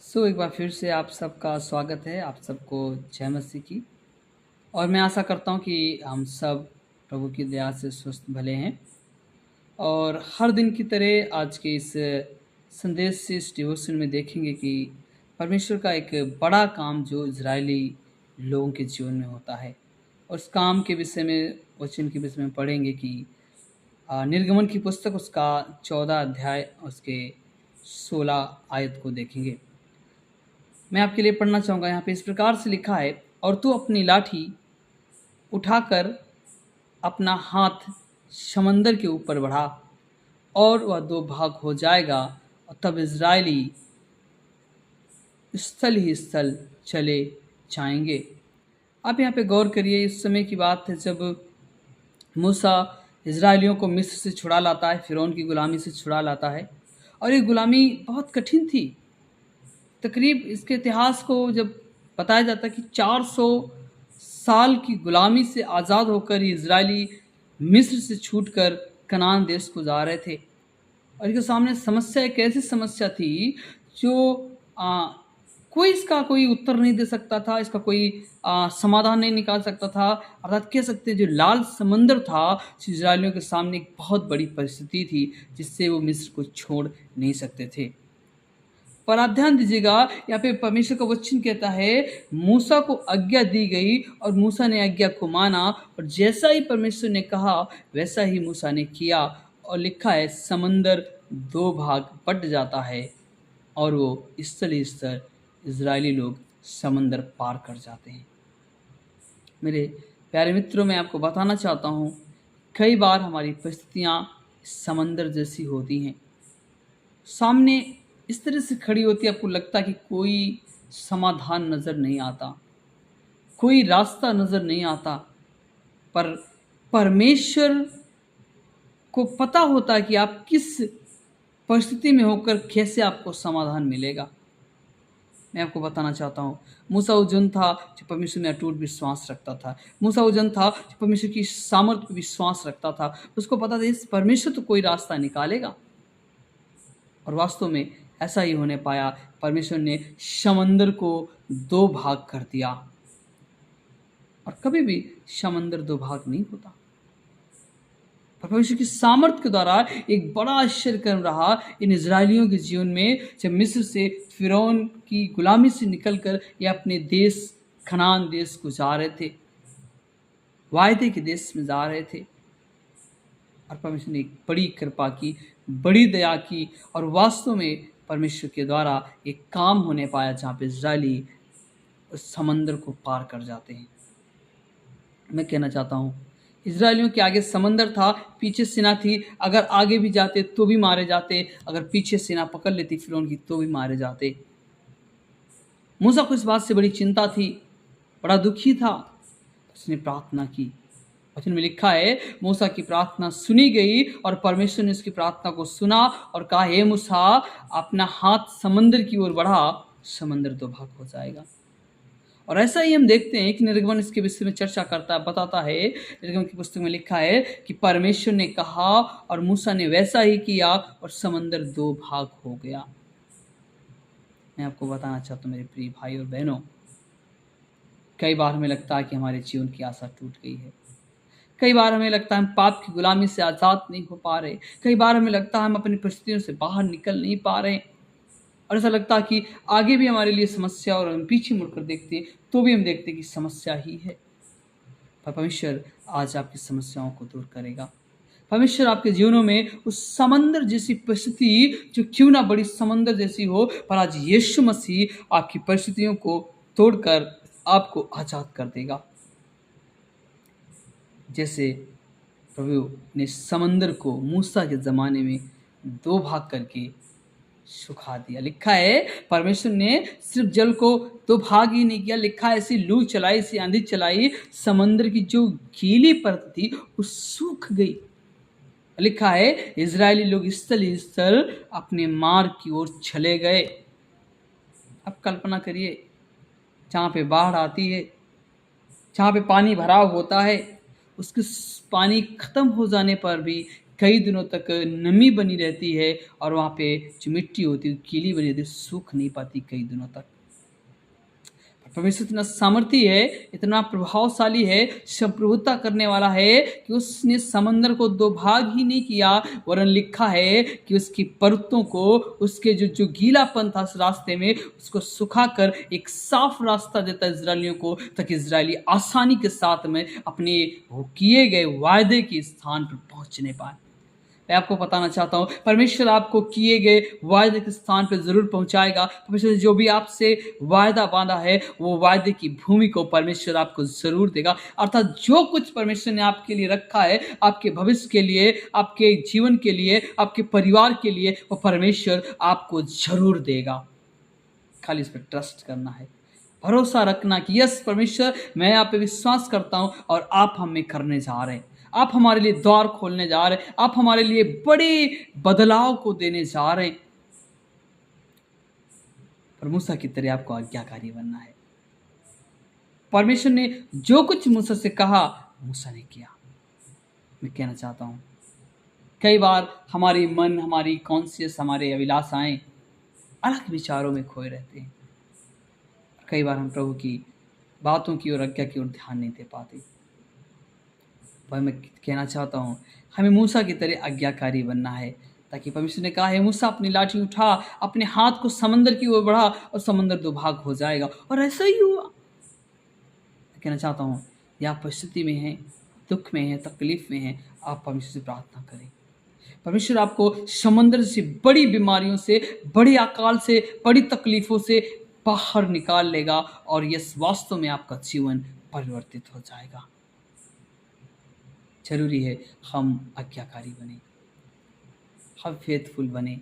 एक बार फिर से आप सबका स्वागत है। आप सबको जय मसीह की। और मैं आशा करता हूँ कि हम सब प्रभु की दया से स्वस्थ भले हैं। और हर दिन की तरह आज के इस संदेश से इस डिवोशन में देखेंगे कि परमेश्वर का एक बड़ा काम जो इजरायली लोगों के जीवन में होता है। और उस काम के विषय में वचन के विषय में पढ़ेंगे कि निर्गमन की पुस्तक उसका 14 अध्याय उसके 16 आयत को देखेंगे। मैं आपके लिए पढ़ना चाहूँगा। यहाँ पे इस प्रकार से लिखा है, और तू अपनी लाठी उठाकर अपना हाथ समंदर के ऊपर बढ़ा और वह दो भाग हो जाएगा, और तब इजरायली स्थल ही स्थल चले जाएंगे। आप यहाँ पे गौर करिए, इस समय की बात है जब मूसा इजरायलियों को मिस्र से छुड़ा लाता है, फिरौन की गुलामी से छुड़ा लाता है। और ये गुलामी बहुत कठिन थी। तकरीब इसके इतिहास को जब बताया जाता है कि 400 साल की गुलामी से आज़ाद होकर इजरायली मिस्र से छूटकर कनान देश को जा रहे थे। और इनके सामने समस्या एक ऐसी समस्या थी जो कोई इसका कोई उत्तर नहीं दे सकता था, इसका कोई समाधान नहीं निकाल सकता था। अर्थात कह सकते जो लाल समंदर था, इजरायलियों के सामने एक बहुत बड़ी परिस्थिति थी जिससे वो मिस्र को छोड़ नहीं सकते थे। पर आप ध्यान दीजिएगा, यहाँ पे परमेश्वर का वचन कहता है मूसा को आज्ञा दी गई और मूसा ने आज्ञा को माना, और जैसा ही परमेश्वर ने कहा वैसा ही मूसा ने किया। और लिखा है समंदर दो भाग बट जाता है और वो स्थल स्तर इजरायली लोग समंदर पार कर जाते हैं। मेरे प्यारे मित्रों, मैं आपको बताना चाहता हूँ, कई बार हमारी परिस्थितियाँ समंदर जैसी होती हैं, सामने इस तरह से खड़ी होती है, आपको लगता है कि कोई समाधान नज़र नहीं आता, कोई रास्ता नज़र नहीं आता। पर परमेश्वर को पता होता है कि आप किस परिस्थिति में होकर कैसे आपको समाधान मिलेगा। मैं आपको बताना चाहता हूँ, मूसा वो जन था जो परमेश्वर में अटूट विश्वास रखता था। मूसा वो जन था जो परमेश्वर की सामर्थ्य पर विश्वास रखता था। उसको पता था इस परमेश्वर तो कोई रास्ता निकालेगा। और वास्तव में ऐसा ही होने पाया। परमेश्वर ने समंदर को दो भाग कर दिया, और कभी भी समंदर दो भाग नहीं होता। परमेश्वर की सामर्थ्य के द्वारा एक बड़ा आश्चर्य कर्म रहा इन इजरायलियों के जीवन में, जब मिस्र से फिरौन की गुलामी से निकलकर ये अपने देश कनान देश को जा रहे थे, वायदे के देश में जा रहे थे। और परमेश्वर ने एक बड़ी कृपा की, बड़ी दया की, और वास्तव में परमेश्वर के द्वारा एक काम होने पाया जहाँ पे इजरायली उस समंदर को पार कर जाते हैं। मैं कहना चाहता हूँ, इजरायलियों के आगे समंदर था, पीछे सेना थी। अगर आगे भी जाते तो भी मारे जाते, अगर पीछे सेना पकड़ लेती फिरौन की तो भी मारे जाते। मूसा को इस बात से बड़ी चिंता थी, बड़ा दुखी था। उसने प्रार्थना की। वचन में लिखा है मूसा की प्रार्थना सुनी गई, और परमेश्वर ने उसकी प्रार्थना को सुना और कहा, हे मूसा अपना हाथ समंदर की ओर बढ़ा, समंदर दो भाग हो जाएगा। और ऐसा ही हम देखते हैं कि निर्गमन इसके विषय में चर्चा करता है, बताता है। निर्गमन की पुस्तक में लिखा है कि परमेश्वर ने कहा और मूसा ने वैसा ही किया और समंदर दो भाग हो गया। मैं आपको बताना चाहता हूँ मेरे प्रिय भाई और बहनों, कई बार हमें लगता है कि हमारे जीवन की आशा टूट गई है। कई बार हमें लगता है हम पाप की गुलामी से आज़ाद नहीं हो पा रहे। कई बार हमें लगता है हम अपनी परिस्थितियों से बाहर निकल नहीं पा रहे। और ऐसा लगता है कि आगे भी हमारे लिए समस्या, और हम पीछे मुड़कर देखते हैं तो भी हम देखते हैं कि समस्या ही है। पर परमेश्वर आज आपकी समस्याओं को दूर करेगा। परमेश्वर आपके जीवनों में उस समंदर जैसी परिस्थिति, जो क्यों ना बड़ी समंदर जैसी हो, पर आज यीशु मसीह आपकी परिस्थितियों को तोड़कर आपको आज़ाद कर देगा। जैसे प्रभु ने समंदर को मूसा के ज़माने में दो भाग करके सुखा दिया। लिखा है परमेश्वर ने सिर्फ जल को दो भाग ही नहीं किया, लिखा है ऐसी लू चलाई, ऐसी आंधी चलाई, समंदर की जो गीली परत थी वो सूख गई। लिखा है इजरायली लोग स्थल स्थल अपने मार्ग की ओर चले गए। अब कल्पना करिए, जहाँ पे बाढ़ आती है, जहाँ पे पानी भराव होता है, उसके पानी खत्म हो जाने पर भी कई दिनों तक नमी बनी रहती है और वहाँ पे जो मिट्टी होती है गीली बनी रहती है, सूख नहीं पाती कई दिनों तक। परमेश्वर इतना सामर्थी है, इतना प्रभावशाली है, संप्रभुता करने वाला है कि उसने समंदर को दो भाग ही नहीं किया, वरन लिखा है कि उसकी परतों को, उसके जो जो गीलापन था उस रास्ते में, उसको सुखाकर एक साफ रास्ता देता है इजरायलियों को, ताकि इजरायली आसानी के साथ में अपने वो किए गए वायदे के स्थान पर पहुंचने पाए। मैं आपको बताना चाहता हूँ, परमेश्वर आपको किए गए वायदे के स्थान पर जरूर पहुंचाएगा। परमेश्वर जो भी आपसे वायदा बांधा है, वो वायदे की भूमि को परमेश्वर आपको जरूर देगा। अर्थात जो कुछ परमेश्वर ने आपके लिए रखा है, आपके भविष्य के लिए, आपके जीवन के लिए, आपके परिवार के लिए, वो परमेश्वर आपको जरूर देगा। खाली इस पर ट्रस्ट करना है, भरोसा रखना कि यस परमेश्वर, मैं यहाँ पे विश्वास करता हूँ और आप हमें करने जा रहे हैं, आप हमारे लिए द्वार खोलने जा रहे हैं, आप हमारे लिए बड़े बदलाव को देने जा रहे हैं। पर मूसा की तरह आपको आज्ञाकारी बनना है। परमेश्वर ने जो कुछ मूसा से कहा, मूसा ने किया। मैं कहना चाहता हूँ, कई बार हमारी मन, हमारी कॉन्शियस, हमारे अभिलाषाएं अलग विचारों में खोए रहते हैं। कई बार हम प्रभु की बातों की और आज्ञा की ओर ध्यान नहीं दे पाते। पर मैं कहना चाहता हूँ, हमें मूसा की तरह आज्ञाकारी बनना है, ताकि परमेश्वर ने कहा है, मूसा अपनी लाठी उठा, अपने हाथ को समंदर की ओर बढ़ा और समंदर दो भाग हो जाएगा। और ऐसा ही हुआ। मैं कहना चाहता हूँ, या आप परिस्थिति में हैं, दुख में हैं, तकलीफ में हैं, आप परमेश्वर से प्रार्थना करें। परमेश्वर आपको समंदर से, बड़ी बीमारियों से, बड़ी अकाल से, बड़ी तकलीफों से बाहर निकाल लेगा और यस वास्तव में आपका जीवन परिवर्तित हो जाएगा। जरूरी है हम आज्ञाकारी बने, हम फेथफुल बने,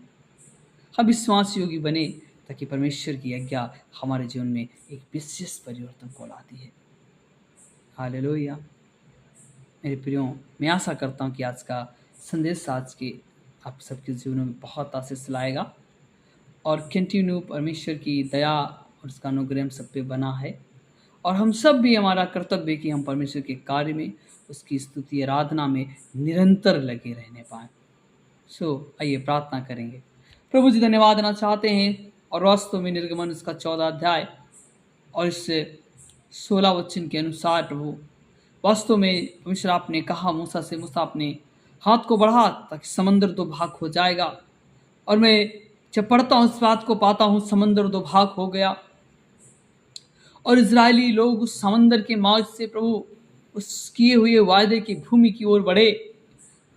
हम विश्वास योगी बने, ताकि परमेश्वर की आज्ञा हमारे जीवन में एक विशेष परिवर्तन को लाती है। हालेलुया। मेरे प्रियो, मैं आशा करता हूँ कि आज का संदेश आज के आप सबके जीवनों में बहुत आशीष लाएगा और कंटिन्यू परमेश्वर की दया और उसका अनुग्रह हम सब पे बना है। और हम सब भी, हमारा कर्तव्य है कि हम परमेश्वर के कार्य में, उसकी स्तुति आराधना में निरंतर लगे रहने पाएँ। आइए प्रार्थना करेंगे। प्रभु जी, धन्यवाद देना चाहते हैं और वास्तव में निर्गमन उसका 14 अध्याय और इस 16 वचन के अनुसार प्रभु वास्तव में परमेश्वर आपने कहा मूसा से, मूसा अपने हाथ को बढ़ा ताकि समंदर दो भाग हो जाएगा। और मैं जब पढ़ता हूँ इस बात को पाता हूँ, समंदर दो भाग हो गया और इजरायली लोग उस समंदर के मार्ग से प्रभु उस किए हुए वायदे की भूमि की ओर बढ़े।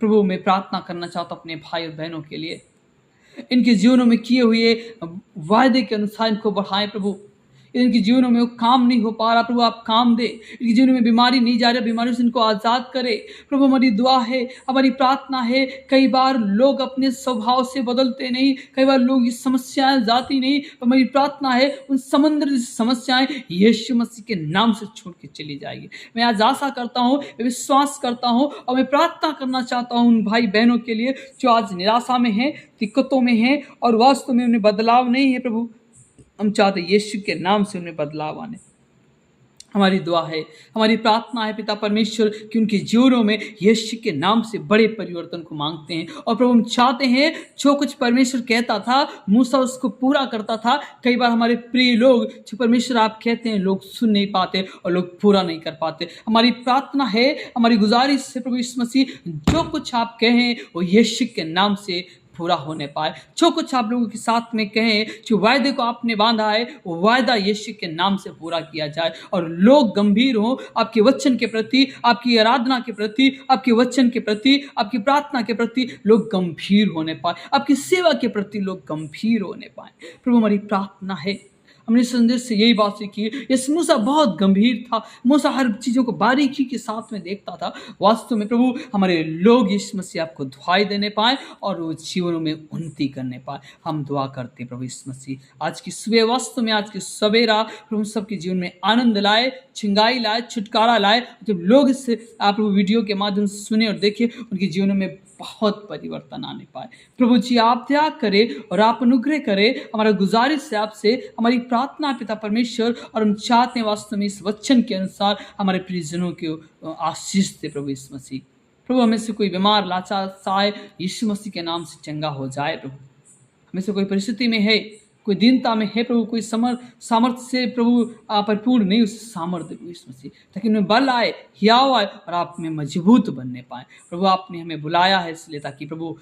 प्रभु मैं प्रार्थना करना चाहता हूँ अपने भाई और बहनों के लिए, इनके जीवनों में किए हुए वायदे के अनुसार इनको बढ़ाएं प्रभु। इनके जीवनों में वो काम नहीं हो पा रहा, प्रभु आप काम दे। इनके जीवन में बीमारी नहीं जा रही, बीमारियों से इनको आज़ाद करे प्रभु। हमारी दुआ है, हमारी प्रार्थना है, कई बार लोग अपने स्वभाव से बदलते नहीं, कई बार लोग ये समस्याएं जाती नहीं, पर हमारी प्रार्थना है उन समंदर जैसी समस्याएं यीशु मसीह के नाम से छोड़ के चली जाएगी। मैं आज आशा करता हूँ, विश्वास करता हूँ और मैं प्रार्थना करना चाहता हूँ उन भाई बहनों के लिए जो आज निराशा में हैं, दिक्कतों में हैं और वास्तव में उन्हें बदलाव नहीं है। प्रभु हम चाहते यीशु के नाम से उन्हें बदलाव आने। हमारी दुआ है, हमारी प्रार्थना है पिता परमेश्वर कि उनके जीवनों में यीशु के नाम से बड़े परिवर्तन को मांगते हैं। और प्रभु हम चाहते हैं जो कुछ परमेश्वर कहता था मूसा उसको पूरा करता था। कई बार हमारे प्रिय लोग जो परमेश्वर आप कहते हैं लोग सुन नहीं पाते और लोग पूरा नहीं कर पाते। हमारी प्रार्थना है, हमारी गुजारिश है प्रभु यीशु मसीह जो कुछ आप कहें वो यीशु के नाम से पूरा होने पाए। जो कुछ आप लोगों के साथ में कहें, जो वायदे को आपने बांधा है वो वायदा यीशु के नाम से पूरा किया जाए और लोग गंभीर हों आपके वचन के प्रति, आपकी आराधना के प्रति, आपके वचन के प्रति, आपकी प्रार्थना के प्रति लोग गंभीर होने पाए, आपकी सेवा के प्रति लोग गंभीर होने पाए। प्रभु हमारी प्रार्थना है, हमने संदेश से यही बात सीखी। ये मूसा बहुत गंभीर था, मूसा हर चीज़ों को बारीकी के साथ में देखता था। वास्तव में प्रभु हमारे लोग यीशु मसीह आपको दुआई देने पाए और वो जीवनों में उन्नति करने पाए। हम दुआ करते प्रभु यीशु मसीह आज की सुबह, वास्तव में आज की सवेरा प्रभु सबके जीवन में आनंद लाए, छिंगाई लाए, छुटकारा लाए। जब लोग इससे आप वीडियो के माध्यम से सुने और देखे, उनके जीवनों में बहुत परिवर्तन आने पाए। प्रभु जी आप दया करें और आप अनुग्रह करें। हमारा गुजारिश है आपसे, हमारी प्रार्थना पिता परमेश्वर, और हम चाहते हैं वास्तव में इस वचन के अनुसार हमारे प्रियजनों को आशीष दे प्रभु यीशु मसीह। प्रभु हमें से कोई बीमार लाचार साय यीशु मसीह के नाम से चंगा हो जाए। प्रभु हमें से कोई परिस्थिति में है, कोई दीनता में है प्रभु, कोई सामर्थ्य से प्रभु परिपूर्ण नहीं, उस सामर्थ्य प्रभु यीशु मसीह, ताकि उनमें बल आए, हियाव आए और आप में मजबूत बनने पाए। प्रभु आपने हमें बुलाया है इसलिए ताकि प्रभु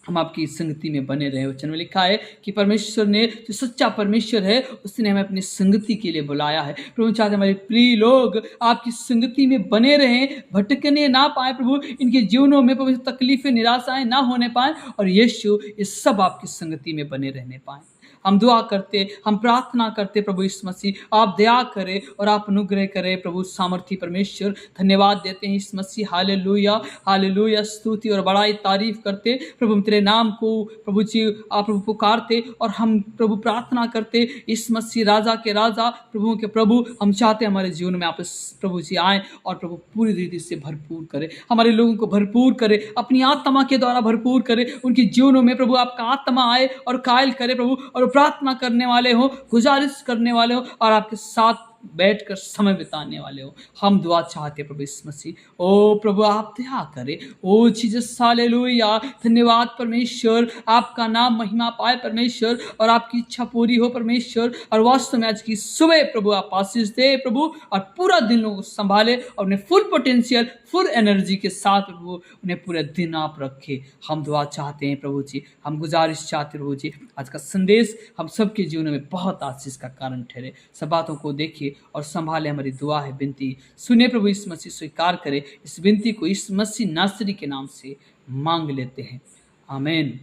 हम आपकी संगति में बने रहे। वचन में लिखा है कि परमेश्वर ने, जो सच्चा परमेश्वर है, उसने हमें अपनी संगति के लिए बुलाया है। प्रभु चाहते हमारे प्रिय लोग आपकी संगति में बने रहें, भटकने ना पाए प्रभु, इनके जीवनों में प्रभु तकलीफें निराशाएं ना होने पाए और यीशु ये सब आपकी संगति में बने रहने पाए। हम दुआ करते, हम प्रार्थना करते प्रभु यीशु मसीह, आप दया करें और आप अनुग्रह करें प्रभु सामर्थी परमेश्वर। धन्यवाद देते हैं यीशु मसीह, हालेलुया हालेलुया, स्तुति और बड़ाई तारीफ करते प्रभु तेरे नाम को प्रभु जी, आप प्रभु पुकारते और हम प्रभु प्रार्थना करते यीशु मसीह राजा के राजा प्रभु के प्रभु। हम चाहते हैं हमारे जीवन में आप प्रभु जी आए और प्रभु पूरी रीति से भरपूर करें, हमारे लोगों को भरपूर करें, अपनी आत्मा के द्वारा भरपूर करें, उनके जीवनों में प्रभु आपका आत्मा आए और कायल करे प्रभु, और प्रार्थना करने वाले हो, गुजारिश करने वाले हो और आपके साथ बैठकर समय बिताने वाले हो। हम दुआ चाहते प्रभु यीशु मसीह, ओ प्रभु आप दया करें, ओ जीसस हालेलुया। धन्यवाद परमेश्वर, आपका नाम महिमा पाए परमेश्वर और आपकी इच्छा पूरी हो परमेश्वर। और वास्तव में आज की सुबह प्रभु आप आशीष दे प्रभु, और पूरा दिन लोगों को संभाले और उन्हें फुल पोटेंशियल, फुल एनर्जी के साथ प्रभु उन्हें पूरे दिन आप रखे। हम दुआ चाहते हैं प्रभु जी, हम गुजारिश चाहते प्रभु जी, आज का संदेश हम सबके जीवन में बहुत आशीष का कारण ठहरे। सब बातों को देखिए और संभाले, हमारी दुआ है, विनती सुने प्रभु यीशु मसीह, स्वीकार करे इस विनती को यीशु मसीह नासरी के नाम से मांग लेते हैं, आमीन।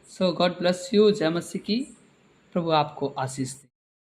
सो गॉड ब्लेस यू। जय मसीह की। प्रभु आपको आशीष दे।